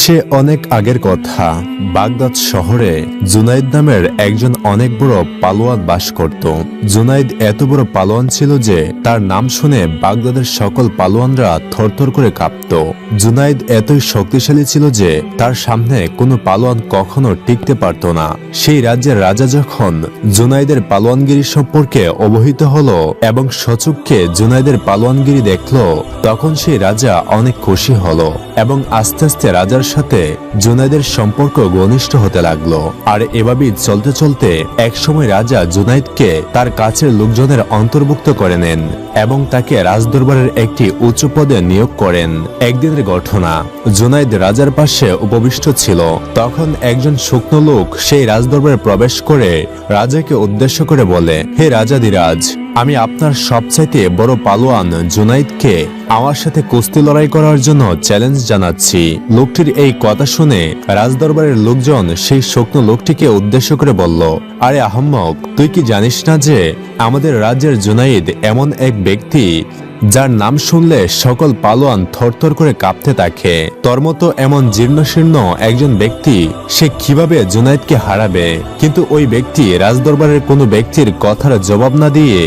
সে অনেক আগের কথা। বাগদাদ শহরে জুনাইদ নামের একজন অনেক বড় পালোয়ান বাস করত। জুনাইদ এত বড় পালোয়ান ছিল যে তার নাম শুনে বাগদাদের সকল পালোয়ানরা থরথর করে কাঁপত। জুনাইদ এতই শক্তিশালী ছিল যে তার সামনে কোনো পালোয়ান কখনো টিকতে পারত না। সেই রাজ্যের রাজা যখন জুনাইদের পালোয়ানগিরি সম্পর্কে অবহিত হলো এবং সচক্ষে জুনাইদের পালোয়ানগিরি দেখল, তখন সেই রাজা অনেক খুশি হলো এবং আস্তে আস্তে রাজার সাথে জুনাইদের সম্পর্ক ঘনিষ্ঠ হতে লাগলো। আর এভাবেই চলতে চলতে একসময় রাজা জুনাইদকে তার কাছের লোকজনের অন্তর্ভুক্ত করে নেন এবং তাকে রাজদরবারের একটি উচ্চ পদে নিয়োগ করেন। একদিনের ঘটনা, জুনাইদ রাজার পাশে উপবিষ্ট ছিল। তখন একজন শুকনো লোক সেই রাজদরবারে প্রবেশ করে রাজাকে উদ্দেশ্য করে বলে, হে রাজাধিরাজ, আমি আপনার সবচাইতে বড় পালোয়ান জুনাইদকে আমার সাথে কুস্তি লড়াই করার জন্য চ্যালেঞ্জ জানাচ্ছি। লোকটির এই কথা শুনে রাজদরবারের লোকজন সেই শুকনো লোকটিকে উদ্দেশ্য করে বলল, আরে আহম্মক, তুই কি জানিস না যে আমাদের রাজ্যের জুনাইদ এমন এক ব্যক্তি যার নাম শুনলে সকল পালোয়ান থরথর করে কাঁপতে থাকে? তোর মতো এমন জীর্ণশীর্ণ একজন ব্যক্তি সে কিভাবে জুনাইদকে হারাবে? কিন্তু ওই ব্যক্তি রাজদরবারের কোনো ব্যক্তির কথার জবাব না দিয়ে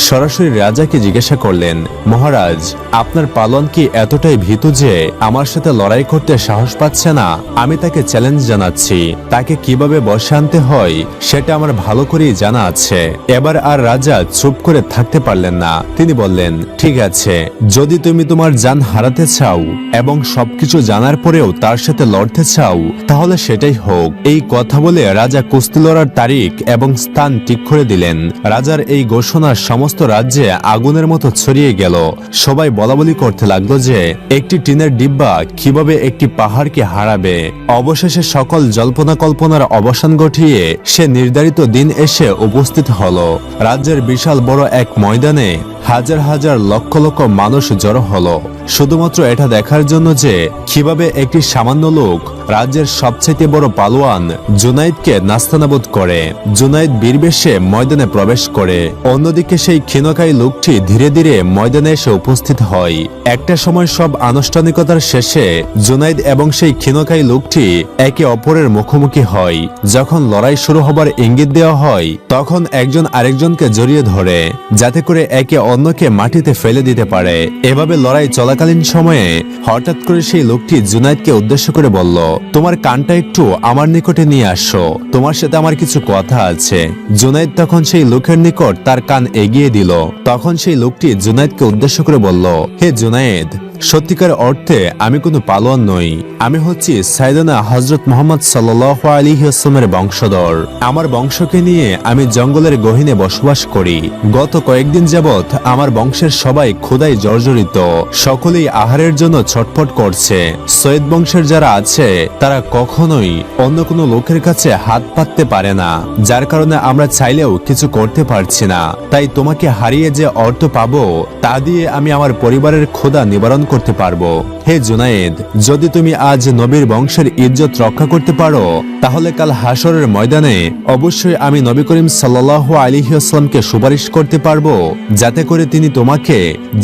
সরাসরি রাজাকে জিজ্ঞাসা করলেন, মহারাজ, আপনার পালোয়ান কি এতটাই ভীতু যে আমার সাথে লড়াই করতে সাহস পাচ্ছে না? আমি তাকে চ্যালেঞ্জ জানাচ্ছি, তাকে কিভাবে বশে আনতে হয় সেটা আমার ভালো করেই জানা আছে। এবার আর রাজা চুপ করে থাকতে পারলেন না। তিনি বললেন, ঠিক আছে, যদি তুমি তোমার জান হারাতে চাও এবং সবকিছু জানার পরেও তার সাথে লড়তে চাও, তাহলে সেটাই হোক। এই কথা বলে রাজা কুস্তি লড়ার তারিখ এবং স্থান ঠিক করে দিলেন। রাজার এই ঘোষণা সমস্ত রাজ্যে আগুনের মতো ছড়িয়ে গেল। সবাই বলাবলি করতে লাগলো যে একটি টিনের ডিব্বা কিভাবে একটি পাহাড়কে হারাবে। অবশেষে সকল জল্পনা কল্পনার অবসান ঘটিয়ে সে নির্ধারিত দিন এসে উপস্থিত হলো। রাজ্যের বিশাল বড় এক ময়দানে হাজার হাজার লক্ষ লক্ষ মানুষ জড়ো হলো শুধুমাত্র এটা দেখার জন্য যে কিভাবে একটি সামান্য লোক রাজ্যের সবচেয়ে বড় পালোয়ান জুনাইদকে নাস্তানাবুদ করে। জুনাইদ বীরবেশে ময়দানে প্রবেশ করে। অন্যদিকে সেই ক্ষীণকায়ী লোকটি ধীরে ধীরে ময়দানে এসে উপস্থিত হয়। একটা সময় সব আনুষ্ঠানিকতার শেষে জুনাইদ এবং সেই ক্ষীণকায়ী লোকটি একে অপরের মুখোমুখি হয়। যখন লড়াই শুরু হবার ইঙ্গিত দেওয়া হয়, তখন একজন আরেকজনকে জড়িয়ে ধরে যাতে করে একে অন্যকে মাটিতে ফেলে দিতে পারে। এভাবে লড়াই চলাকালীন সময়ে হঠাৎ করে সেই লোকটি জুনাইদকে উদ্দেশ্য করে বলল, তোমার কানটা একটু আমার নিকটে নিয়ে আসো, তোমার সাথে আমার কিছু কথা আছে। জুনাইদ তখন সেই লোকের নিকট তার কান এগিয়ে দিল। তখন সেই লোকটি জুনাইদকে উদ্দেশ্য করে বলল, হে জুনাইদ, সত্যিকার অর্থে আমি কোনো পালোয়ান নই। আমি হচ্ছি সাইয়েদনা হযরত মুহাম্মদ সাল্লাল্লাহু আলাইহি ওয়াসাল্লামের বংশধর। আমার বংশকে নিয়ে আমি জঙ্গলের গহীনে বসবাস করি। গত কয়েকদিন যাবৎ আমার বংশের সবাই ক্ষুধায় জর্জরিত। সকলেই আহারের জন্য ছটফট করছে। সৈয়দ বংশের যারা আছে তারা কখনোই অন্য কোনো লোকের কাছে হাত পাততে পারে না, যার কারণে আমরা চাইলেও কিছু করতে পারছি না। তাই তোমাকে হারিয়ে যে অর্থ পাবো তা দিয়ে আমি আমার পরিবারের ক্ষুধা নিবারণ করতে পারবো। হে জুনাইদ, যদি তুমি আজ নবীর বংশের ইজ্জত রক্ষা করতে পারো, তাহলে কাল হাসরের ময়দানে অবশ্যই আমি নবী করিম সাল্লাল্লাহু আলাইহি ওয়াসাল্লামকে সুপারিশ করতে পারবো, যাতে করে তিনি তোমাকে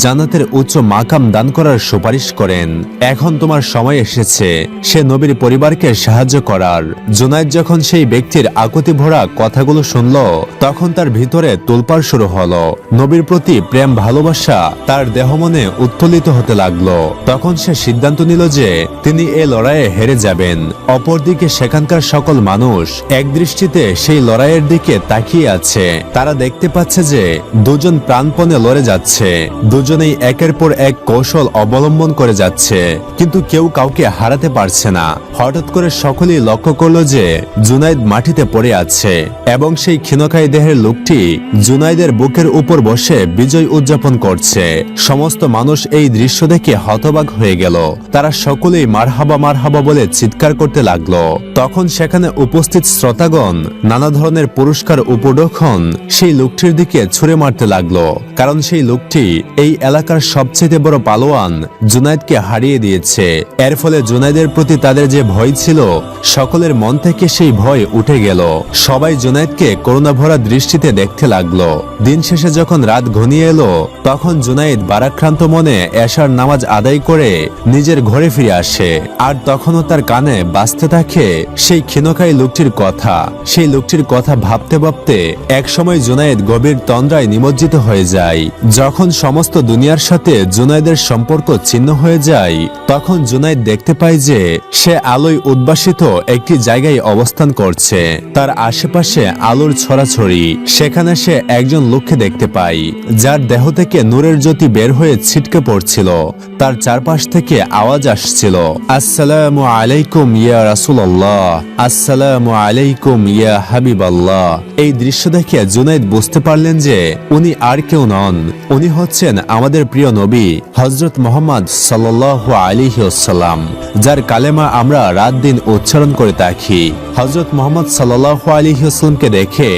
জান্নাতের উচ্চ মাকাম দান করার সুপারিশ করেন। এখন তোমার সময় এসেছে সে নবীর পরিবারকে সাহায্য করার। জুনাইদ যখন সেই ব্যক্তির আকুতি ভরা কথাগুলো শুনল, তখন তার ভিতরে তোলপাড় শুরু হলো। নবীর প্রতি প্রেম ভালোবাসা তার দেহ মনে উত্তোলিত হতে লাগলো। তখন সে সিদ্ধান্ত নিল যে তিনি এ লড়াইয়ে হেরে যাবেন। অপরদিকে সেখানকার সকল মানুষ এক দৃষ্টিতে সেই লড়াইয়ের দিকে তাকিয়ে আছে। তারা দেখতে পাচ্ছে যে দুজন প্রাণপণে লড়ে যাচ্ছে। দুজনেই একের পর এক কৌশল অবলম্বন করে যাচ্ছে, কিন্তু কেউ কাউকে হারাতে পারছে না। হঠাৎ করে সকলেই লক্ষ্য করলো যে জুনাইদ মাটিতে পড়ে আছে এবং সেই ক্ষীণকায়ী দেহের লোকটি জুনাইদের বুকের উপর বসে বিজয় উদযাপন করছে। সমস্ত মানুষ এই দৃশ্য দেখে হতবাক হয়ে গেল। তারা সকলেই মারহাবা মারহাবা বলে চিৎকার করতে লাগলো। তখন সেখানে উপস্থিত শ্রোতাগণ নানা ধরনের পুরস্কার উপঢৌকন সেই লোকটির দিকে ছুঁড়ে মারতে লাগলো, কারণ সেই লোকটি এই এলাকার সবচেয়ে বড় পালোয়ান জুনাইদকে হারিয়ে দিয়েছে। এর ফলে জুনাইদের প্রতি তাদের যে ভয় ছিল সকলের মন থেকে সেই ভয় উঠে গেল। সবাই জুনায়েদকে করুণা ভরা দৃষ্টিতে দেখতে লাগলো। দিন শেষে যখন রাত ঘনিয়ে এলো তখন জুনায়েদ ভারাক্রান্ত মনে এশার নামাজ আদায় করে নিজের ঘরে ফিরে আসে। আর তখনও তার কানে বাজতে থাকে সেই ক্ষীণকায় লোকটির কথা। সেই লোকটির কথা ভাবতে ভাবতে একসময় জুনায়েদ গভীর তন্দ্রায় নিমজ্জিত হয়ে যায়। যখন সমস্ত দুনিয়ার সাথে জুনায়েদের সম্পর্ক ছিন্ন হয়ে যায় তখন জুনায়েদ দেখতে পায় যে সে আলোয় উদ্ভাসিত একটি জায়গায় অবস্থান করছে। তার আশেপাশে আলোর ছড়াছড়ি। সেখানে সে একজন লোককে দেখতে পায় যার দেহ থেকে নূরের জ্যোতি বের হয়ে ছিটকে পড়ছিল। তার চারপাশ থেকে আওয়াজ আসছিল, আসসালামু আলাইকুম ইয়া রাসূলুল্লাহ, আসসালামু আলাইকুম ইয়া হাবিবাল্লাহ। এই দৃশ্য দেখে জুনায়েদ বুঝতে পারলেন যে উনি আর কেউ নন, উনি হচ্ছেন আমাদের প্রিয় নবী হযরত মুহাম্মদ সাল্লাল্লাহু আলাইহি ওয়াসাল্লাম, যার কালেমা আমরা রাত দিন উচ্চারণ করে থাকি। হযরত মুহাম্মদ সাল্লাল্লাহু আলাইহি ওয়াসাল্লামকে দেখে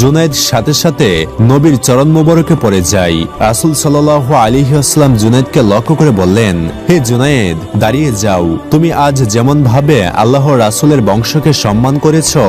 জুনায়েদ সাথে সাথে নবীর চরণ মোবারকে পড়ে যায়। রাসূল সাল্লাল্লাহু আলাইহি ওয়াসাল্লাম জুনায়েদকে লক্ষ্য করে বললেন, হে জুনায়েদ, দাঁড়িয়ে যাও। তুমি আজ যেমন ভাবে আল্লাহর রাসূলের বংশকে সম্মান করেছো,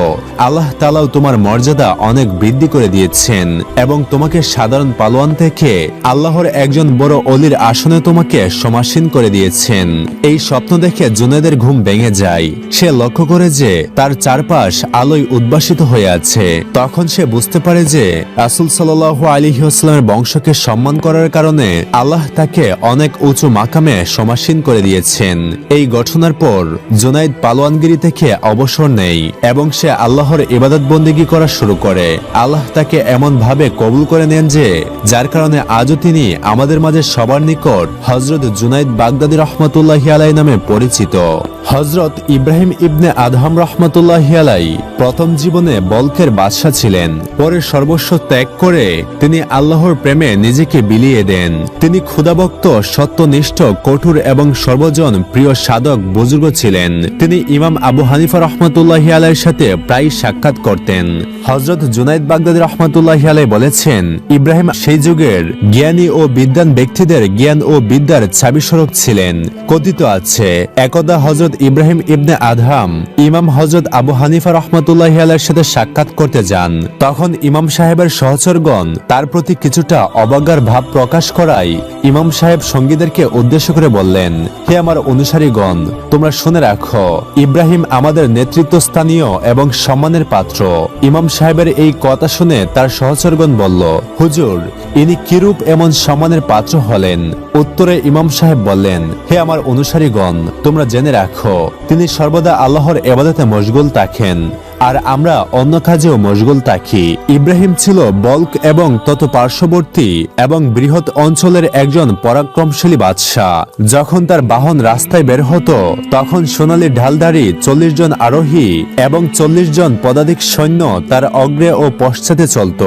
আল্লাহ তাআলাও তোমার মর্যাদা অনেক বৃদ্ধি করে দিয়েছেন এবং তোমাকে সাধারণ পালোয়ান থেকে আল্লাহর একজন বড় অলির আসনে তোমাকে সমাসীন করে দিয়েছেন। এই স্বপ্ন দেখে জুনায়েদের ঘুম ভেঙে যায়। সে লক্ষ্য করে যে তার চারপাশ আলোয় উদ্ভাসিত হয়ে আছে। তখন সে বুঝতে পারে যে রাসূল সাল্লাল্লাহু আলাইহি ওয়াসাল্লামের বংশকে সম্মান করার কারণে আল্লাহ তাকে অনেক উঁচু মাকামে সমাসীন করে দিয়েছেন। এই ঘটনার পর জুনায়েদ পালোয়ানগিরি থেকে অবসর নেয় এবং সে আল্লাহর ইবাদত বন্দেগী করা শুরু করে। আল্লাহ তাকে এমন ভাবে কবুল করে নেন যে যার কারণে আজও তিনি আমাদের মাঝে সবার নিকট হযরত জুনায়েদ বাগদাদী রাহমাতুল্লাহি আলাইহি নামে পরিচিত। হযরত ইব্রাহিম ইবনে আদহাম রাহমাতুল্লাহি আলাইহি প্রথম জীবনে বলকের বাদশা ছিলেন। পরে সর্বস্ব ত্যাগ করে তিনি আল্লাহর প্রেমে নিজেকে বিলিয়ে দেন। তিনি ক্ষুধাভক্ত, সত্যনিষ্ঠ, কঠোর এবং সর্বজন প্রিয় সাধক বুজুর্গ ছিলেন। তিনি ইমাম আবু হানিফা রাহমাতুল্লাহি আলাইহির সাথে প্রায় সাক্ষাৎ করতেন। হযরত জুনায়েদ বাগদাদী রাহমাতুল্লাহি আলাইহি বলেছেন, ইব্রাহিম সেই যুগের জ্ঞানী ও বিদ্বান ব্যক্তিদের জ্ঞান ও বিদ্যার ছাবিস্বরূপ ছিলেন। কথিত আছে একদা হযরত ইব্রাহিম ইবনে আদহাম ইমাম হযরত আবু হানিফা রাহমাতুল্লাহি আলাইহির সাথে সাক্ষাৎ করতে যান। তখন ইমাম সাহেবের সহচরগণ তার প্রতি কিছুটা অবজ্ঞার ভাব প্রকাশ করায় ইমাম সাহেব সঙ্গীদেরকে উদ্দেশ্য করে বললেন, হে আমার অনুসারীগণ, তোমরা শুনে রাখো, ইব্রাহিম আমাদের নেতৃত্বস্থানীয় এবং সম্মানের পাত্র। ইমাম সাহেবের এই কথা শুনে তার সহচরগণ বলল, হুজুর, ইনি কিরূপ এমন সম্মানের পাত্র হলেন? উত্তরে ইমাম সাহেব বললেন, হে আমার অনুসারীগণ, তোমরা জেনে রাখো, তিনি সর্বদা আল্লাহর ইবাদতে মশগুল থাকেন আর আমরা অন্য কাজেও মশগুল থাকি। ইব্রাহিম ছিল বলক এবং তত পার্শ্ববর্তী এবং বৃহৎ অঞ্চলের একজন পরাক্রমশালী বাদশাহ। যখন তার বাহন রাস্তায় বের হতো তখন সোনালী ঢালধারী 40 জন আরোহী এবং 40 জন পদাতিক সৈন্য তার অগ্রে ও পশ্চাতে চলত।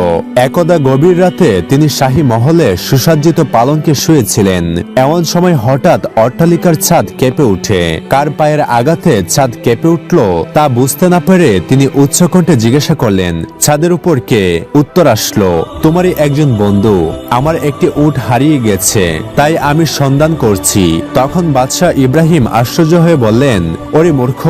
একদা গভীর রাতে তিনি শাহী মহলে সুসজ্জিত পালঙ্কে শুয়েছিলেন। এমন সময় হঠাৎ অট্টালিকার ছাদ কেঁপে উঠে। কার পায়ের আঘাতে ছাদ কেঁপে উঠল তা বুঝতে না পেরে তিনি উচ্চকণ্ঠে জিজ্ঞাসা করলেন, ছাদের উপর কে? উত্তর আসলো, তোমারই একজন বন্ধু। আমার একটি উট হারিয়ে গেছে, তাই আমি সন্ধান করছি। তখন বাদশাহ ইব্রাহিম আশ্চর্য হয়ে বললেন, ওরে মূর্খ,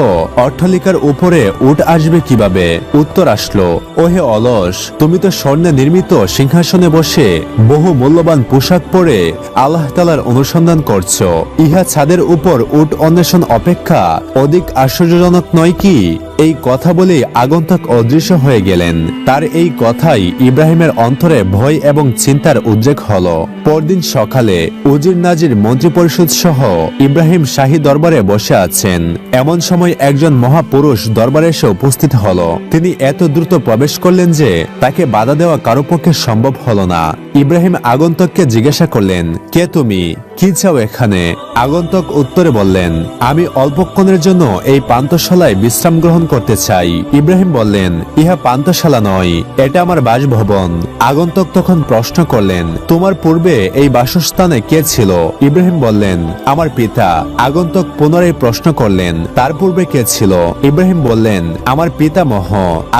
অট্টালিকার উপরে উট আসবে কিভাবে? উত্তর আসলো, ওহে অলস, তুমি তো স্বর্ণে নির্মিত সিংহাসনে বসে বহু মূল্যবান পোশাক পরে আল্লাহ তাআলার অনুসন্ধান করছো। ইহা ছাদের উপর উট অন্বেষণ অপেক্ষা অধিক আশ্চর্যজনক নয় কি? এই কথা বলে আগন্তুক অদৃশ্য হয়ে গেলেন। তার এই কথাই ইব্রাহিমের অন্তরে ভয় এবং চিন্তার উদ্রেক হলো। পরদিন সকালে উজির নাজির মন্ত্রিপরিষদ সহ ইব্রাহিম শাহী দরবারে বসে আছেন। এমন সময় একজন মহাপুরুষ দরবারে এসে উপস্থিত হলো। তিনি এত দ্রুত প্রবেশ করলেন যে তাকে বাধা দেওয়া কারো পক্ষে সম্ভব হলো না। ইব্রাহিম আগন্তুককে জিজ্ঞাসা করলেন, কে তুমি? কি চাও এখানে? আগন্তুক উত্তরে বললেন, আমি অল্পক্ষণের জন্য এই পান্থশালায় বিশ্রাম গ্রহণ করতে চাই। ইব্রাহিম বললেন, ইহা পান্থশালা নয়, এটা আমার বাসভবন। আগন্তুক তখন প্রশ্ন করলেন, তোমার পূর্বে এই বাসস্থানে কে ছিল? ইব্রাহিম বললেন, আমার পিতা। আগন্তুক পুনরায় প্রশ্ন করলেন, তার পূর্বে কে ছিল? ইব্রাহিম বললেন, আমার পিতামহ।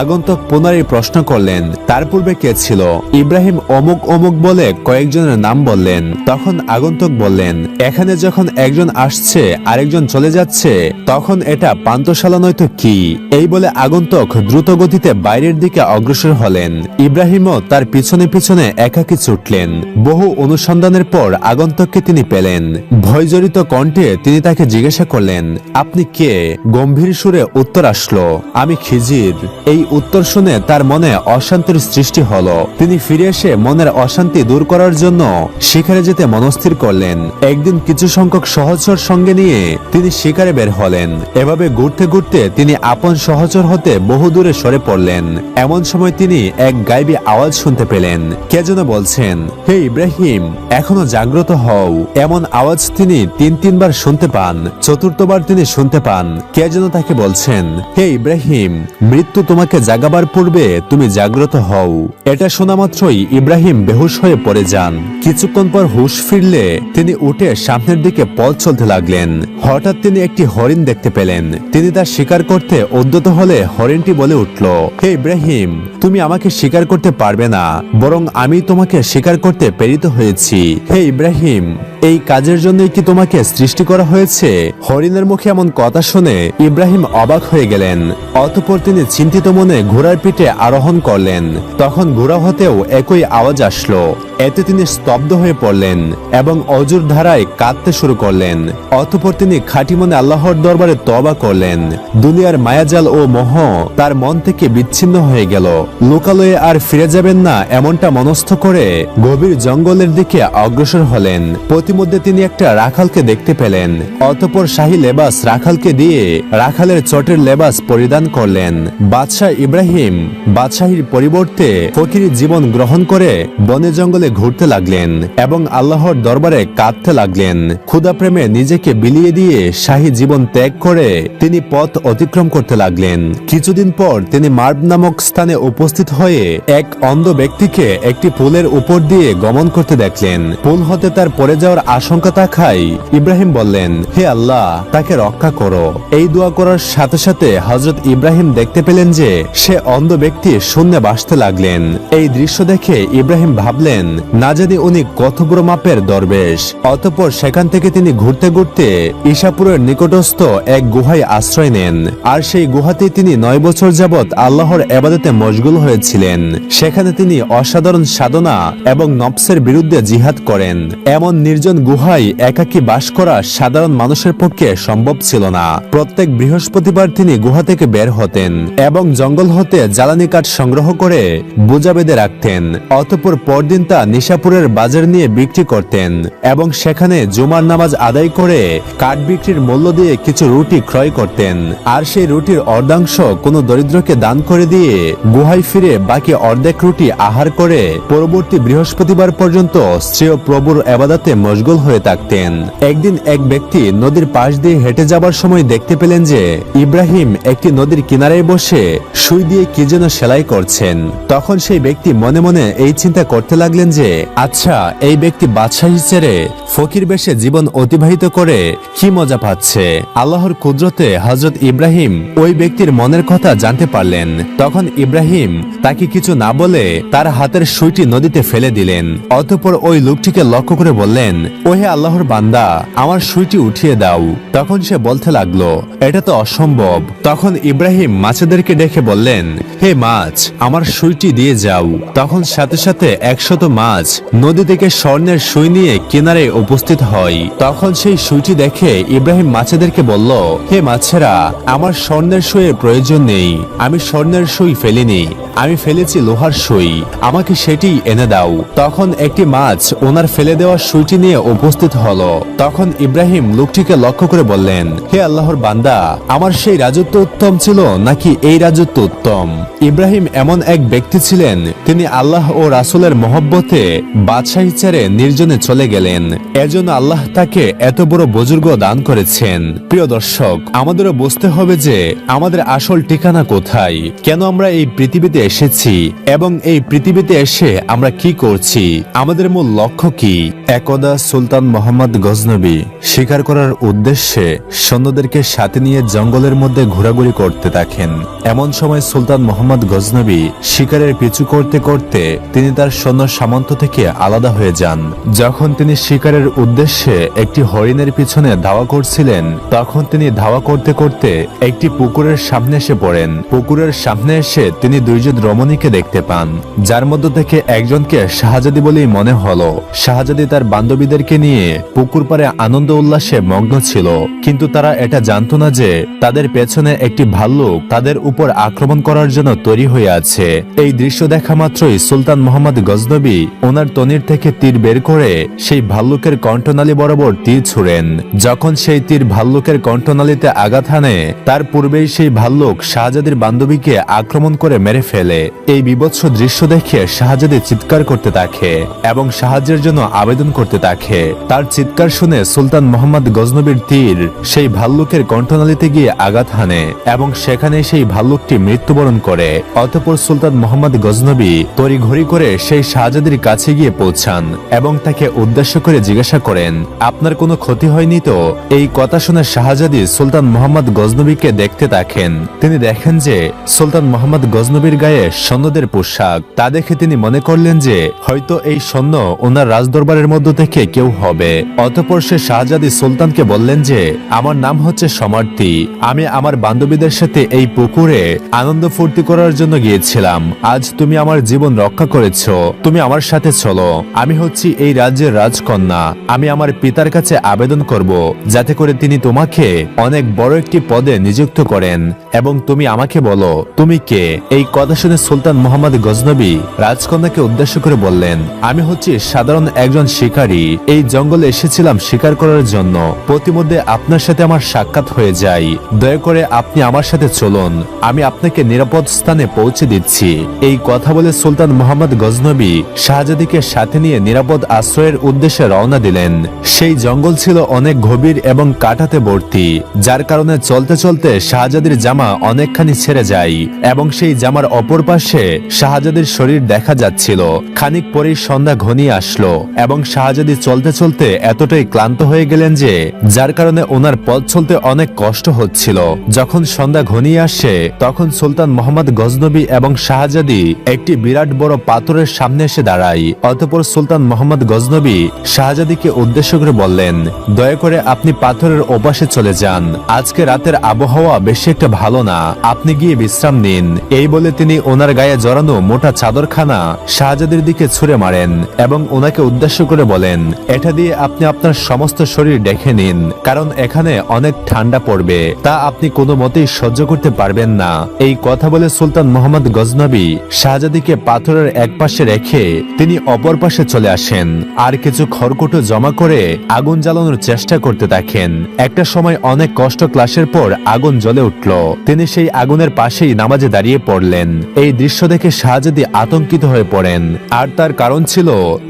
আগন্তুক পুনরায় প্রশ্ন করলেন, তার পূর্বে কে ছিল? ইব্রাহিম অমুক অমুক বলে কয়েকজনের নাম বললেন। তখন আগন্তুক বললেন, এখানে যখন একজন আসছে আরেকজন চলে যাচ্ছে তখন এটা পান্থশালা নয়তো কি? এই বলে আগন্তুক দ্রুত গতিতে বাইরের দিকে অগ্রসর হলেন। ইব্রাহিমও তার পিছনে পিছনে একাকী ছুটলেন। বহু অনুসন্ধানের পর আগন্তুককে তিনি পেলেন। ভয়জড়িত কণ্ঠে তিনি তাকে জিজ্ঞাসা করলেন, আপনি কে? গম্ভীর সুরে উত্তর আসলো, আমি খিজির। এই উত্তর শুনে তার মনে অশান্তির সৃষ্টি হলো। তিনি ফিরে এসে মনের অশান্তি দূর করার জন্য শিকারে যেতে মনস্থির করলেন। একদিন কিছু সংখ্যক সহচর সঙ্গে নিয়ে তিনি শিকারে বের হলেন। এভাবে ঘুরতে ঘুরতে তিনি আপন সহচর হতে বহু দূরে সরে পড়লেন। এমন সময় তিনি এক গায়েবী আওয়াজ শুনতে পেলেন। কে যেন বলছেন, হে ইব্রাহিম, এখনো জাগ্রত হও। এমন আওয়াজ তিনি তিনবার শুনতে পান। চতুর্থবার তিনি শুনতে পান কে যেন তাকে বলছেন, হে ইব্রাহিম, মৃত্যু তোমাকে জাগাবার পূর্বে তুমি জাগ্রত হও। এটা শোনা মাত্রই ইব্রাহিম বেহুশ হয়ে পড়ে যান। কিছুক্ষণ পর হুশ ফিরলে তিনি উঠে সামনের দিকে পথ চলতে লাগলেন। হঠাৎ তিনি একটি হরিণ দেখতে পেলেন। তিনি তা শিকার করতে উদ্যত হলে হরিণটি বলে উঠল, হে ইব্রাহিম, তুমি আমাকে শিকার করতে পারবে না, বরং আমি তোমাকে শিকার করতে প্রেরিত হয়েছি। হে ইব্রাহিম, এই কাজের জন্যই কি তোমাকে সৃষ্টি করা হয়েছে? হরিণের মুখে এমন কথা শুনে ইব্রাহিম অবাক হয়ে গেলেন। অতঃপর তিনি চিন্তিত মনে ঘোড়ার পিঠে আরোহণ করলেন। তখন ঘোড়া হতেও একই আওয়াজ আসলো। এতে তিনি স্তব্ধ হয়ে পড়লেন এবং অজুর ধারায় কাঁদতে শুরু করলেন। অতঃপর তিনি খাঁটি মনে আল্লাহর দরবারে তওবা করলেন। দুনিয়ার মায়াজাল ও মোহ তার মন থেকে বিচ্ছিন্ন হয়ে গেল। লোকালয়ে আর ফিরে যাবেন না এমনটা মনস্থ করে গভীর জঙ্গলের দিকে অগ্রসর হলেন। প্রতিমধ্যে তিনি একটা রাখালকে দেখতে পেলেন। অতঃপর শাহী লেবাস রাখালকে দিয়ে রাখালের চটের লেবাস পরিধান করলেন। বাদশাহ ইব্রাহিম বাদশাহীর পরিবর্তে ফকিরি জীবন গ্রহণ করে বনে জঙ্গলে ঘুরতে লাগলেন এবং আল্লাহর দরবারে কাঁদতে লাগলেন। ক্ষুধা প্রেমে নিজেকে বিলিয়ে দিয়ে শাহী জীবন ত্যাগ করে তিনি পথ অতিক্রম করতে লাগলেন। কিছুদিন পর তিনি মার্ব নামক স্থানে উপস্থিত হয়ে এক অন্ধ ব্যক্তিকে একটি পুলের উপর দিয়ে গমন করতে দেখলেন। পুল হতে তার পড়ে যাওয়ার আশঙ্কা থাকায় ইব্রাহিম বললেন, হে আল্লাহ, তাকে রক্ষা করো। এই দোয়া করার সাথে সাথে হযরত ইব্রাহিম দেখতে পেলেন যে সে অন্ধ ব্যক্তি শূন্যে ভাসতে লাগলেন। এই দৃশ্য দেখে ইব্রাহিম ভাবলেন, না জানি উনি কত বড় মাপের দরবেশ। অতঃপর সেখান থেকে তিনি ঘুরতে ঘুরতে ঈশাপুরের নিকটস্থ এক গুহায় আশ্রয় নেন। আর সেই গুহাতেই তিনি 9 বছর যাবৎ আল্লাহর ইবাদতে মশগুল হয়েছিলেন। সেখানে তিনি অসাধারণ সাধনা এবং নফসের বিরুদ্ধে জিহাদ করেন। এমন নির্জন গুহায় একাকী বাস করা সাধারণ মানুষের পক্ষে সম্ভব ছিল না। প্রত্যেক বৃহস্পতিবার তিনি গুহা থেকে বের হতেন এবং জঙ্গল হতে জ্বালানি কাঠ সংগ্রহ করে বোঝা বেঁধে রাখতেন। অতঃপর পরদিন তা নিশাপুরের বাজার নিয়ে বিক্রি করতেন এবং সেখানে জুমার নামাজ আদায় করে কাঠ বিক্রির মূল্য দিয়ে কিছু রুটি ক্রয় করতেন। আর সেই রুটির অর্ধাংশ কোনো দরিদ্রকে দান করে দিয়ে গুহায় ফিরে বাকি অর্ধেক রুটি আহার করে পরবর্তী বৃহস্পতিবার পর্যন্ত স্ত্রী ও প্রভুর ইবাদতে মশগুল হয়ে থাকতেন। একদিন এক ব্যক্তি নদীর পাশ দিয়ে হেঁটে যাবার সময় দেখতে পেলেন যে ইব্রাহিম একটি নদীর কিনারায় বসে সুই দিয়ে কি যেন সেলাই করছেন। তখন সেই ব্যক্তি মনে মনে এই চিন্তা করতে লাগলেন যে আচ্ছা, এই ব্যক্তি বাদশাহী ছেড়ে ফকির বেশে জীবন অতিবাহিত করে কি মজা পাচ্ছে। আল্লাহর কুদরতে হযরত ইব্রাহিম ওই ব্যক্তির মনের কথা জানতে পারলেন। তখন ইব্রাহিম তাকে কিছু না বলে তার হাতের সুইটি নদীতে ফেলে দিলেন। অতঃপর ওই লোকটিকে লক্ষ্য করে বললেন, ওহে আল্লাহর বান্দা, আমার সুইটি উঠিয়ে দাও। তখন সে বলতে লাগলো, এটা তো অসম্ভব। তখন ইব্রাহিম মাছেদেরকে ডেকে বললেন, হে মাছ, আমার সুইটি দিয়ে যাও। তখন সাথে সাথে 100 মাছ নদী থেকে স্বর্ণের সুই নিয়ে কিনারে উপস্থিত হয়। তখন সেই সুইটি দেখে ইব্রাহিম মাছেদেরকে বলল, হে মাছেরা, আমার স্বর্ণের সুইয়ের প্রয়োজন নেই। আমি স্বর্ণের সুই ফেলিনি, আমি ফেলেছি লোহার সুই। আমাকে সেটি এনে দাও। তখন একটি মাছ ওনার ফেলে দেওয়া সুইটি নিয়ে উপস্থিত হলো। তখন ইব্রাহিম লোকটিকে লক্ষ্য করে বললেন, হে আল্লাহর বান্দা, আমার সেই রাজত্ব উত্তম ছিল নাকি এই রাজত্ব উত্তম? ইব্রাহিম এমন এক ব্যক্তি ছিলেন, তিনি আল্লাহ ও রাসূলের মহব্বতে বাদশাহী ছেড়ে নির্জনে চলে গেলেন। এজন্য আল্লাহ তাকে এত বড় বুজুর্গ দান করেছেন। প্রিয় দর্শক, আমাদেরও বুঝতে হবে যে আমাদের আসল ঠিকানা কোথায়, কেন আমরা এই পৃথিবীতে এসেছি এবং এই পৃথিবীতে এসে আমরা কি করছি, আমাদের মূল লক্ষ্য কি। একদা সুলতান মোহাম্মদ গজনবী শিকার করার উদ্দেশ্যে সৈন্যদেরকে সাথে নিয়ে জঙ্গলের মধ্যে ঘোরাঘুরি করতে থাকেন। এমন সময় সুলতান মোহাম্মদ গজনবী শিকারের পিছু করতে করতে তিনি তার সৈন্য সামন্ত থেকে আলাদা হয়ে যান। যখন তিনি শিকারের উদ্দেশ্যে একটি হরিণের পিছনে ধাওয়া করছিলেন, তখন তিনি ধাওয়া করতে করতে একটি পুকুরের সামনে এসে পড়েন। পুকুরের সামনে এসে তিনি দুইজন রমণীকে দেখতে পান, যার মধ্য থেকে একজনকে শাহজাদি বলেই মনে হলো। শাহজাদি তার বান্ধবীদেরকে নিয়ে পুকুর পাড়ে আনন্দ উল্লাসে মগ্ন ছিল, কিন্তু তারা এটা জানতো না যে তাদের পেছনে একটি ভাল্লুক তাদের উপর আক্রমণ করার জন্য তৈরি হয়ে আছে। এই দৃশ্য দেখা মাত্রই সুলতান মোহাম্মদ গজনবী ওনার তনির থেকে তীর বের করে সেই ভাল্লুকের কণ্ঠনালী বরাবর তীর ছুড়েন। যখন সেই তীর ভাল্লুকের কণ্ঠনালীতে আঘাত হানে, তার পূর্বেই সেই ভাল্লুক শাহজাদির বান্ধবীকে আক্রমণ করে মেরে ফেলে। এই বিভৎস দৃশ্য দেখে শাহজাদি চিৎকার করতে থাকে এবং সাহায্যের জন্য আবেদন করতে থাকে। তার চিৎকার শুনে সুলতান মোহাম্মদ গজনবীর তীর সেই ভাল্লুকের কণ্ঠনালীতে গিয়ে আঘাত হানে এবং সেখানে সেই ভাল্লুকটি মৃত্যুবরণ করে। অতঃপর সুলতান মোহাম্মদ গজনবী তড়িঘড়ি করে সেই শাহজাদির কাছে গিয়ে পৌঁছান এবং তাকে উদ্দেশ্য করে জিজ্ঞাসা করেন, আপনার কোনো ক্ষতি হয়নি তো? এই কথা শুনে শাহজাদি সুলতান মোহাম্মদ গজনবীকে দেখতে থাকেন। তিনি দেখেন যে সুলতান মোহাম্মদ গজনবীর গায়ে সৈন্যদের পোশাক। তা দেখে তিনি মনে করলেন যে হয়তো এই সৈন্য ওনার রাজদরবারের মধ্য থেকে কেউ হবে। অতঃপর সে শাহজাদি সুলতানকে বললেন যে আমার নাম হচ্ছে সমার্থী, আমি আমার বান্ধবীদের সাথে এই পুকুরে আনন্দ ফুর্তি করার জন্য গিয়েছিলাম। আজ তুমি আমার জীবন রক্ষা করেছ, তুমি আমার সাথে চলো। আমি হচ্ছি এই রাজ্যের রাজকন্যা। আমি আমার পিতার কাছে আবেদন করব যাতে করে তিনি তোমাকে অনেক বড় একটি পদে নিযুক্ত করেন এবং তুমি আমাকে বলো তুমি কে। এই কথা শুনে সুলতান মোহাম্মদ গজনবী রাজকন্যাকে উদ্দেশ্য করে বললেন, আমি হচ্ছি সাধারণ একজন শিকারী। এই জঙ্গলে এসেছিলাম শিকার করার জন্য। প্রতিমধ্যে আপনার সাথে আমার সাক্ষাৎ হয়ে যায়। দয়া করে আপনি আমার সাথে চলুন, আমি আপনাকে নিরাপদ স্থানে পৌঁছে দিচ্ছি। এই কথা বলে সুলতান মোহাম্মদ গজনবী শাহজাদিকে সাথে নিয়ে নিরাপদ আশ্রয়ের উদ্দেশ্যে রওনা দিলেন। সেই জঙ্গল ছিল অনেক গভীর এবং কাঁটাতে ভর্তি, যার কারণে চলতে চলতে শাহজাদির জামা অনেকখানি ছেড়ে যায় এবং সেই জামার অপর পাশে শাহজাদির শরীর দেখা যাচ্ছিল। খানিক পরেই সন্ধ্যা ঘনিয়ে আসলো এবং শাহজাদি চলতে চলতে এতটাই ক্লান্ত হয়ে গেলেন যে যার কারণে ওনার পথ চলতে অনেক কষ্ট হচ্ছিল। যখন সন্ধ্যা ঘনিয়ে আসে, তখন সুলতান মোহাম্মদ গজনবী এবং শাহজাদি একটি বিরাট বড় পাথরের সামনে এসে দাঁড়ায়। অতঃপর সুলতান মোহাম্মদ গজনবী শাহজাদিকে উদ্দেশ্য করে বললেন, দয়া করে আপনি পাথরের ওপাশে চলে যান। আজকে রাতের আবহাওয়া বেশি একটা ভালো না, আপনি গিয়ে বিশ্রাম নিন। এই বলে তিনি ওনার গায়ে জড়ানো মোটা চাদরখানা শাহজাদির দিকে ছুঁড়ে মারেন এবং ওনাকে উদ্দেশ্য করে বলেন, এটা দিয়ে আপনি আপনার সমস্ত শরীর ঢেকে নিন, কারণ এখানে অনেক ঠান্ডা পড়বে, তা আপনি কোনো মতেই সহ্য করতে পারবেন না। এই কথা বলে সুলতান মোহাম্মদ গজনবী শাহজাদিকে পাথরের এক পাশে রেখে তিনি অপর পাশে চলে আসেন আর কিছু খড়কুটো জমা করে আগুন জ্বালানোর চেষ্টা করতে থাকেন। একটা সময় অনেক কষ্ট ক্লাসের পর আগুন জ্বলে উঠল। তিনি সেই আগুনের পাশেই নামাজে দাঁড়িয়ে পড়লেন। এই দৃশ্য দেখে শাহজাদি আতঙ্কিত হয়ে পড়েন, আর তার কারণ ছিল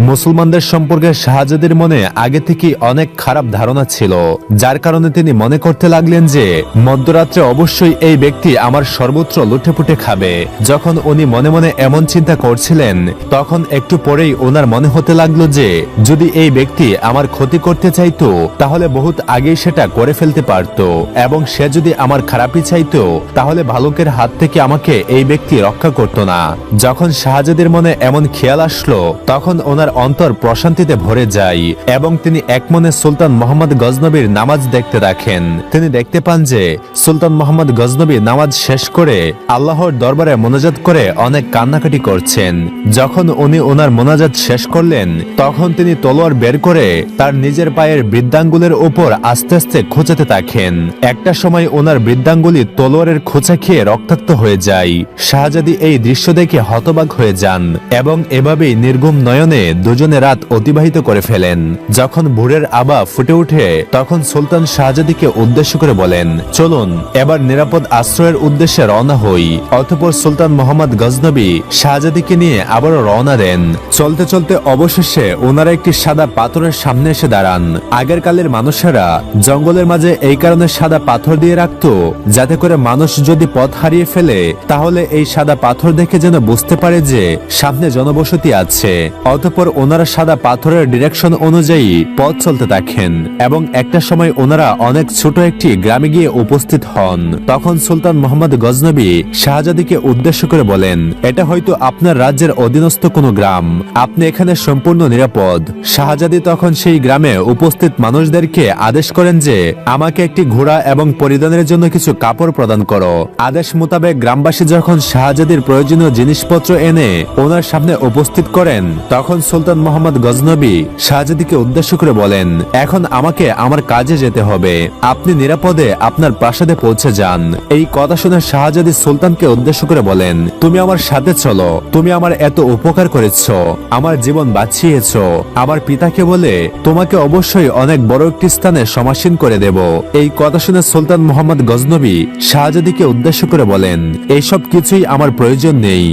মুসলমানদের সম্পর্কে শাহজাদির মনে আগে থেকেই অনেক খারাপ ধারণা ছিল, যার কারণে তিনি মনে করতে লাগলেন যে মধ্যরাত্রে অবশ্যই এই ব্যক্তি আমার সর্বত্র লুটেপুটে খাবে। যখন উনি মনে মনে এমন চিন্তা করছিলেন, তখন একটু পরেই ওনার মনে হতে লাগলো যে যদি এই ব্যক্তি আমার ক্ষতি করতে চাইতো তাহলে বহুত আগেই সেটা করে ফেলতে পারত, এবং সে যদি আমার খারাপই চাইতো তাহলে ভালুকের হাত থেকে আমাকে এই ব্যক্তি রক্ষা করত না। যখন শাহজাদির মনে এমন খেয়াল আসলো, তখন ওনার অন্তর প্রশান্তিতে ভরে যায় এবং তিনি একমনে সুলতান মোহাম্মদ গজনবীর নামাজ দেখতে রাখেন। তিনি দেখতে পান যে সুলতান মোহাম্মদ গজনবী নামাজ শেষ করে আল্লাহর দরবারে মোনাজাত করে অনেক কান্নাকাটি করছেন। যখন উনি ওনার মোনাজাত শেষ করলেন, তখন তিনি তলোয়ার বের করে তার নিজের পায়ের বৃদ্ধাঙ্গুলের উপর আস্তে আস্তে খোঁচাতে থাকেন। একটা সময় ওনার বৃদ্ধাঙ্গুলি তলোয়ারের খোঁচা খেয়ে রক্তাক্ত হয়ে যায়। শাহজাদি এই দৃশ্য দেখে হতবাক হয়ে যান এবং এভাবেই নির্ঘুম নয়নে দুজনে রাত অতিবাহিত করে ফেলেন। যখন ভোরের আভা ফুটে ওঠে, তখন সুলতান শাহজাদিকে উদ্দেশ্য করে বলেন, চলুন এবার নিরাপদ আশ্রয়ের উদ্দেশ্যে রওনা হই। অতঃপর সুলতান মোহাম্মদ গজনবী শাহজাদিকে নিয়ে আবারও রওনা দেন। চলতে চলতে অবশেষে ওনারা একটি সাদা পাথরের সামনে এসে দাঁড়ান। আগের কালের মানুষেরা জঙ্গলের মাঝে এই কারণে সাদা পাথর দিয়ে রাখত, যাতে করে মানুষ যদি পথ হারিয়ে ফেলে তাহলে এই সাদা পাথর দেখে যেন বুঝতে পারে যে সামনে জনবসতি আছে। অতঃপর ওনারা সাদা পাথরের ডিরেকশন অনুযায়ী পথ চলতে থাকেন এবং একটা সময় ওনারা অনেক ছোট একটি গ্রামে গিয়ে উপস্থিত হন। তখন সুলতান মোহাম্মদ গজনবী শাহজাদিকে উদ্দেশ্য করে বলেন, এটা হয়তো আপনার রাজ্যের অধীনস্থ কোনো গ্রাম, আপনি এখানে সম্পূর্ণ নিরাপদ। শাহজাদি তখন সেই গ্রামে উপস্থিত মানুষদেরকে আদেশ করেন যে আমাকে একটি ঘোড়া এবং পরিধানের জন্য কিছু কাপড় প্রদান করো। আদেশ মোতাবেক গ্রামবাসী যখন শাহজাদির প্রয়োজনীয় জিনিসপত্র এনে ওনার সামনে উপস্থিত করেন, তখন সুলতান মোহাম্মদ গজনবী শাহজাদিকে উদ্দেশ্য করে বলেন, এখন আমাকে আমার কাজে যেতে হবে, আপনি নিরাপদে আপনার প্রাসাদে পৌঁছে যান। এই কথা শুনে শাহজাদি সুলতানকে উদ্দেশ্য করে বলেন, তুমি আমার সাথে চলো, তুমি আমার এত উপকার করেছ, আমার জীবন বাঁচিয়েছ, আমার পিতাকে বলে তোমাকে অবশ্যই অনেক বড় একটি স্থানে সমাসীন করে দেব। এই কথা শুনে সুলতান মোহাম্মদ গজনবী শাহজাদিকে উদ্দেশ্য করে বলেন, এইসব কিছুই আমার প্রয়োজন নেই।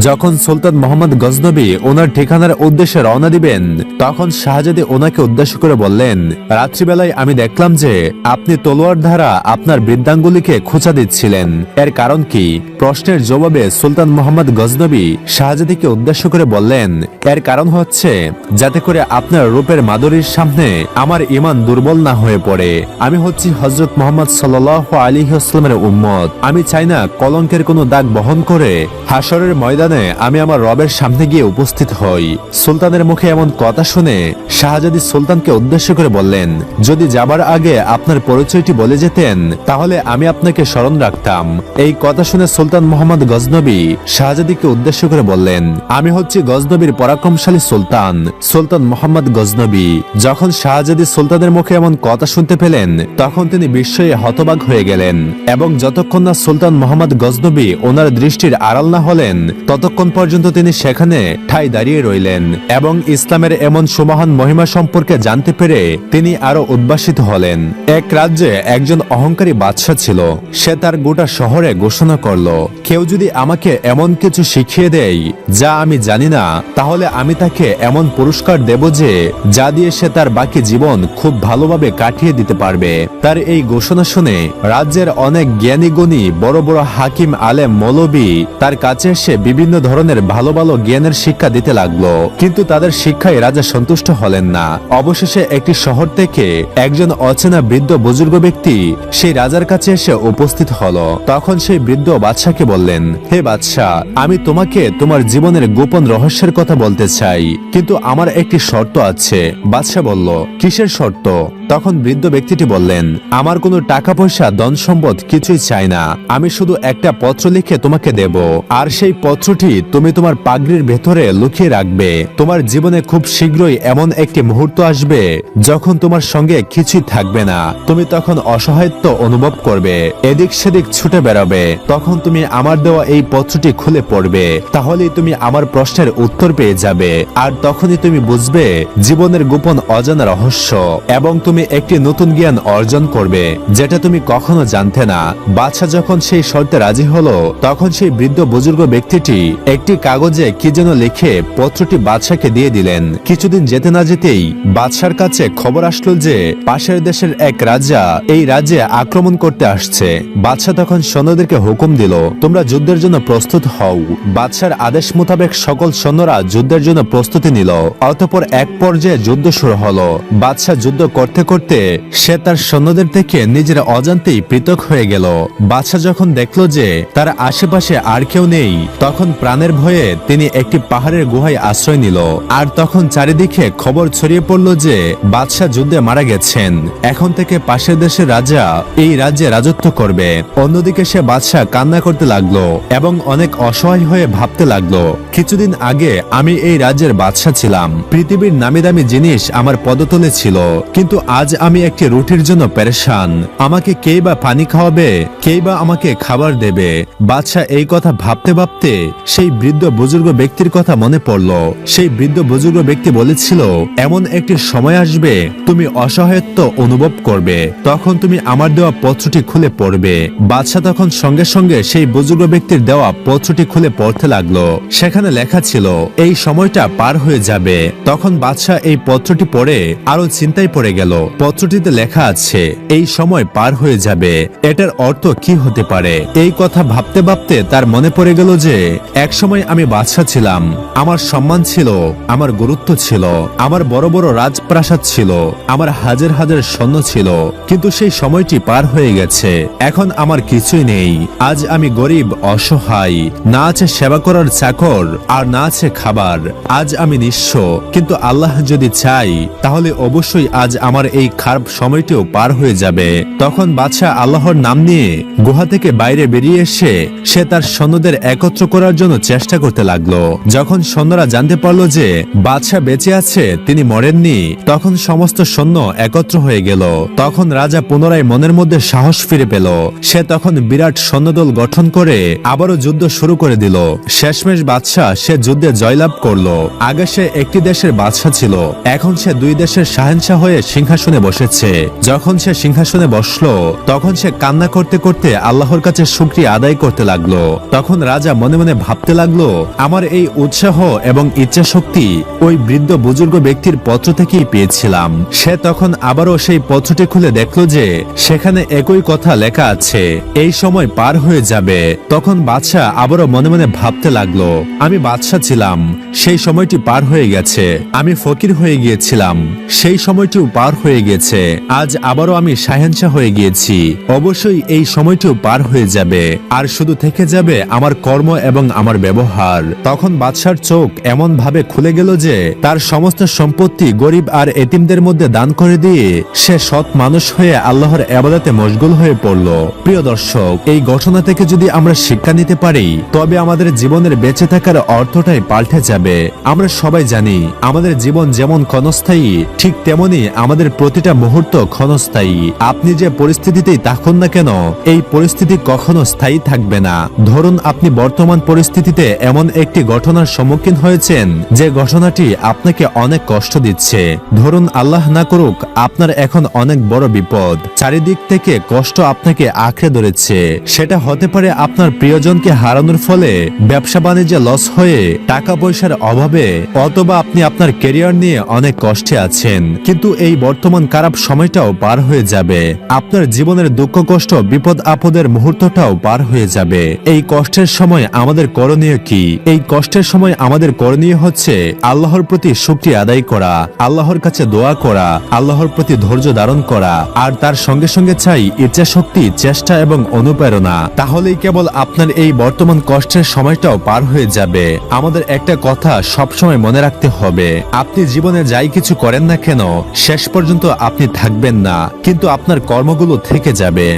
যখন সুলতান মোহাম্মদ গজনবী ওনার ঠিকানার উদ্দেশ্যে রওনা দিবেন, তখন শাহজাদি ওনাকে উদ্দেশ্য করে বললেন, রাত্রিবেলায় আমি দেখলাম যে আপনি তলোয়ার দ্বারা আপনার বৃদ্ধাঙ্গুলিকে খোঁচা দিচ্ছিলেন, এর কারণ কি? প্রশ্নের জবাবে সুলতান মোহাম্মদ গজনবী শাহজাদিকে উদ্দেশ্য করে বললেন, এর কারণ হচ্ছে যাতে করে আপনার রূপের মাধুরীর সামনে আমার ঈমান দুর্বল না হয়ে পড়ে। আমি হচ্ছি হযরত মুহাম্মদ সাল্লাল্লাহু আলাইহি ওয়াসাল্লামের উম্মত। আমি চাই না কলঙ্কের কোনো দাগ বহন করে হাসরের ময়দানে আমি আমার রবের সামনে গিয়ে উপস্থিত হই। সুলতানের মুখে এমন কথা শুনে শাহজাদি সুলতানকে উদ্দেশ্য করে বললেন, যদি যাবার আগে আপনার পরিচয়টি বলে যেতেন তাহলে আমি আপনাকে স্মরণ রাখতাম। এই কথা শুনে সুলতান মোহাম্মদ গজনবী শাহজাদিকে উদ্দেশ্য করে বললেন, আমি হচ্ছি গজনবীর পরাক্রমশালী সুলতান, সুলতান মোহাম্মদ গজনবী। যখন শাহজাদি সুলতানের মুখে এমন কথা শুনতে পেলেন, তখন তিনি বিস্ময়ে হতবাক হয়ে গেলেন এবং যতক্ষণ না সুলতান মোহাম্মদ গজনবী ওনার দৃষ্টির আড়াল না হলেন, ততক্ষণ পর্যন্ত তিনি সেখানে ঠাই দাঁড়িয়ে রইলেন এবং ইসলামের এমন সুমহান মহিমা সম্পর্কে জানতে পেরে তিনি আরো উদ্ভাসিত হলেন। এক রাজ্যে একজন অহংকারী বাদশা ছিল। সে তার গোটা শহরে ঘোষণা করল, কেউ যদি আমাকে এমন কিছু শিখিয়ে দেয় যা আমি জানি না, তাহলে আমি তাকে এমন পুরস্কার দেব যে যা দিয়ে সে তার বাকি জীবন খুব ভালোভাবে কাটিয়ে দিতে পারবে। তার এই ঘোষণা শুনে রাজ্যের অনেক জ্ঞানী গুণী বড় বড় হাকিম আলেম মৌলবী তার কাছে এসে বিভিন্ন ধরনের ভালো ভালো জ্ঞানের শিক্ষা দিতে লাগলো, কিন্তু তাদের শিক্ষায় রাজা সন্তুষ্ট হলেন না। অবশেষে একটি শহর থেকে একজন অচেনা বৃদ্ধ বুজুর্গ ব্যক্তি সেই রাজার কাছে এসে উপস্থিত হলো। তখন সেই বৃদ্ধ বাদশাকে বললেন, হে বাদশাহ, আমি তোমাকে তোমার জীবনের গোপন রহস্যের কথা বলতে চাই, কিন্তু আমার একটি শর্ত আছে। বাদশাহ বলল, কিসের শর্ত? তখন বৃদ্ধ ব্যক্তিটি বললেন, আমার কোনো টাকা পয়সা ধন সম্পদ কিছুই চাই না, আমি শুধু একটা পত্র লিখে তোমাকে দেব, আর সেই পত্রটি তুমি তোমার পাগড়ির ভেতরে লুকিয়ে রাখবে। তোমার জীবনে খুব শীঘ্রই এমন একটি মুহূর্ত আসবে যখন তোমার সঙ্গে কিছুই থাকবে না, তুমি তখন অসহায়ত্ব অনুভব করবে, এদিক সেদিক ছুটে বেড়াবে। তখন তুমি আমার দেওয়া এই পত্রটি খুলে পড়বে, তাহলেই তুমি আমার প্রশ্নের উত্তর পেয়ে যাবে, আর তখনই তুমি বুঝবে জীবনের গোপন অজানা রহস্য এবং তুমি একটি নতুন জ্ঞান অর্জন করবে যেটা তুমি কখনো জানতে না। বাদশা যখন সেই শর্তে রাজি হলো, তখন সেই বৃদ্ধ বুজুর্গ ব্যক্তিটি একটি কাগজে কি যেন লিখে পত্রটি বাদশাকে দিয়ে দিলেন। কিছুদিন যেতে না যেতেই বাদশার কাছে খবর আসলো যে পাশের দেশের এক রাজা এই রাজ্যে আক্রমণ করতে আসছে। বাদশা তখন সৈন্যদেরকে হুকুম দিল, তোমরা যুদ্ধের জন্য প্রস্তুত হও। বাদশার আদেশ মোতাবেক সকল সৈন্যরা যুদ্ধের জন্য প্রস্তুতি নিল। অতঃপর এক পর্যায়ে যুদ্ধ শুরু হলো। বাদশা যুদ্ধ করতে করতে সে তার সৈন্যদের থেকে নিজের অজান্তেই পৃথক হয়ে গেল। বাদশা যখন দেখল যে তার আশেপাশে আর কেউ নেই, তখন প্রাণের ভয়ে তিনি একটি পাহাড়ের গুহায় আশ্রয় নিল। আর তখন চারিদিকে খবর ছড়িয়ে পড়ল যে বাদশা যুদ্ধে মারা গেছেন, এখন থেকে পাশের দেশের রাজা এই রাজ্যে রাজত্ব করবে। অন্যদিকে সে বাদশা কান্না করতে লাগলো এবং অনেক অসহায় হয়ে ভাবতে লাগলো, কিছুদিন আগে আমি এই রাজ্যের বাদশা ছিলাম, পৃথিবীর নামি দামি জিনিস আমার পদতলে ছিল, কিন্তু আজ আমি একটি রুটির জন্য পেরেশান। আমাকে কেই বা পানি খাওয়াবে, কেই বা আমাকে খাবার দেবে? বাদশা এই কথা ভাবতে ভাবতে সেই বৃদ্ধ বুজুর্গ ব্যক্তির কথা মনে পড়ল। সেই বৃদ্ধ বুজুর্গ ব্যক্তি বলেছিল, এমন একটি সময় আসবে তুমি অসহায়ত্ব অনুভব করবে, তখন তুমি আমার দেওয়া পত্রটি খুলে পড়বে। বাদশা তখন সঙ্গে সঙ্গে সেই বুজুর্গ ব্যক্তির দেওয়া পত্রটি খুলে পড়তে লাগলো। সেখানে লেখা ছিল, এই সময়টা পার হয়ে যাবে। তখন বাদশা এই পত্রটি পড়ে আরো চিন্তায় পড়ে গেল। পত্রটিতে লেখা আছে এই সময় পার হয়ে যাবে। এটার অর্থ কি হতে পারে? এই কথা ভাবতে ভাবতে তার মনে পড়ে গেল যে এক সময় আমি বাদশা ছিলাম, আমার সম্মান ছিল, আমার গুরুত্ব ছিল, আমার বড় বড় রাজপ্রাসাদ ছিল, আমার হাজার হাজার সৈন্য ছিল, কিন্তু সেই সময়টি পার হয়ে গেছে। এখন আমার কিছুই নেই। আজ আমি গরিব, অসহায়, না আছে সেবা করার চাকর আর না আছে খাবার। আজ আমি নিঃস্ব, কিন্তু আল্লাহ যদি চাই তাহলে অবশ্যই আজ আমার এই খারাপ সময়টিও পার হয়ে যাবে। তখন বাদশাহ আল্লাহর নাম নিয়ে গুহা থেকে বাইরে বেরিয়ে এসে সে তার সৈন্যদের একত্র করার জন্য চেষ্টা করতে লাগলো। যখন সৈন্যরা জানতে পারলো যে বাদশাহ বেঁচে আছে, তিনি মরেননি, তখন সমস্ত সৈন্য একত্র হয়ে গেল। তখন রাজা পুনরায় মনের মধ্যে সাহস ফিরে পেল। সে তখন বিরাট সৈন্যদল গঠন করে আবারও যুদ্ধ শুরু করে দিল। শেষমেশ বাদশাহ সে যুদ্ধে জয়লাভ করলো। আগে সে একটি দেশের বাদশাহ ছিল, এখন সে দুই দেশের শাহেনশাহ হয়ে সিংহাসনে বসেছে। যখন সে সিংহাসনে বসলো তখন সে কান্না করতে করতে আল্লাহর কাছে শুকরিয়া আদায় করতে লাগলো। তখন রাজা মনে মনে ভাবতে লাগলো, আমার এই উৎসাহ এবং ইচ্ছা শক্তি ওই বৃদ্ধ বুজুর্গ ব্যক্তির পত্র থেকেই পেয়েছিলাম। সে তখন আবারও সেই পত্রটি খুলে দেখলো যে সেখানে একই কথা লেখা আছে, এই সময় পার হয়ে যাবে। তখন বাদশাহ আবারও মনে মনে ভাবতে লাগলো, আমি বাদশাহ ছিলাম, সেই সময়টি পার হয়ে গেছে। আমি ফকির হয়ে গিয়েছিলাম, সেই সময়টিও পার হয়ে গেছে। আজ আবারও আমি শাহেনশাহ হয়ে গিয়েছি, অবশ্যই এই সময়টিও পার হয়ে যাবে। আর শুধু থেকে যাবে আমার কর্ম এবং আমার ব্যবহার। তখন বাদশার চোখ এমন ভাবে খুলে গেল যে তার সমস্ত সম্পত্তি গরিব আর এতিমদের মধ্যে দান করে দিয়ে সে সৎ মানুষ হয়ে আল্লাহর ইবাদতে মশগুল হয়ে পড়ল। প্রিয় দর্শক, এই ঘটনা থেকে যদি আমরা শিক্ষা নিতে পারি তবে আমাদের জীবনের বেঁচে থাকার অর্থটাই পাল্টে যাবে। আমরা সবাই জানি আমাদের জীবন যেমন ক্ষণস্থায়ী, ঠিক তেমনি আমাদের প্রতিটা মুহূর্ত ক্ষণস্থায়ী। আপনি যে পরিস্থিতিতেই থাকুন না কেন, এই পরিস্থিতি কখনো স্থায়ী থাকবে না। ধরুন আপনি বর্তমান পরিস্থিতিতে এমন একটি ঘটনার সম্মুখীন হয়েছেন যে ঘটনাটি আপনাকে অনেক কষ্ট দিচ্ছে। ধরুন আল্লাহ না করুক আপনার এখন অনেক বড় বিপদ, চারিদিক থেকে কষ্ট আপনাকে আঁকড়ে ধরেছে। সেটা হতে পারে আপনার প্রিয়জনকে হারানোর ফলে ব্যবসা বাণিজ্যে লস হয়ে, টাকা পয়সার অভাবে, অথবা আপনি আপনার ক্যারিয়ার নিয়ে অনেক কষ্টে আছেন। কিন্তু এই বর্তমান খারাপ সময়টাও পার হয়ে যাবে। আপনার জীবনের দুঃখ কষ্ট, বিপদ আপদের মুহূর্তটাও পার হয়ে যাবে। এই কষ্টের সময় আমাদের করণীয় কি? এই কষ্টের সময় আমাদের করণীয় হচ্ছে আল্লাহর প্রতি শুকরিয়া আদায় করা, আল্লাহর কাছে দোয়া করা, আল্লাহর প্রতি ধৈর্য ধারণ করা, আর তার সঙ্গে সঙ্গে চাই ইচ্ছা শক্তি, চেষ্টা এবং অনুপ্রেরণা। তাহলেই কেবল আপনার এই বর্তমান কষ্টের সময়টাও পার হয়ে যাবে। আমাদের একটা কথা সবসময় মনে রাখতে হবে, আপনি জীবনে যাই কিছু করেন না কেন, শেষ পর্যন্ত আপনি থাকবেন না, কিন্তু আপনার কর্মগুলো থেকে যাবে।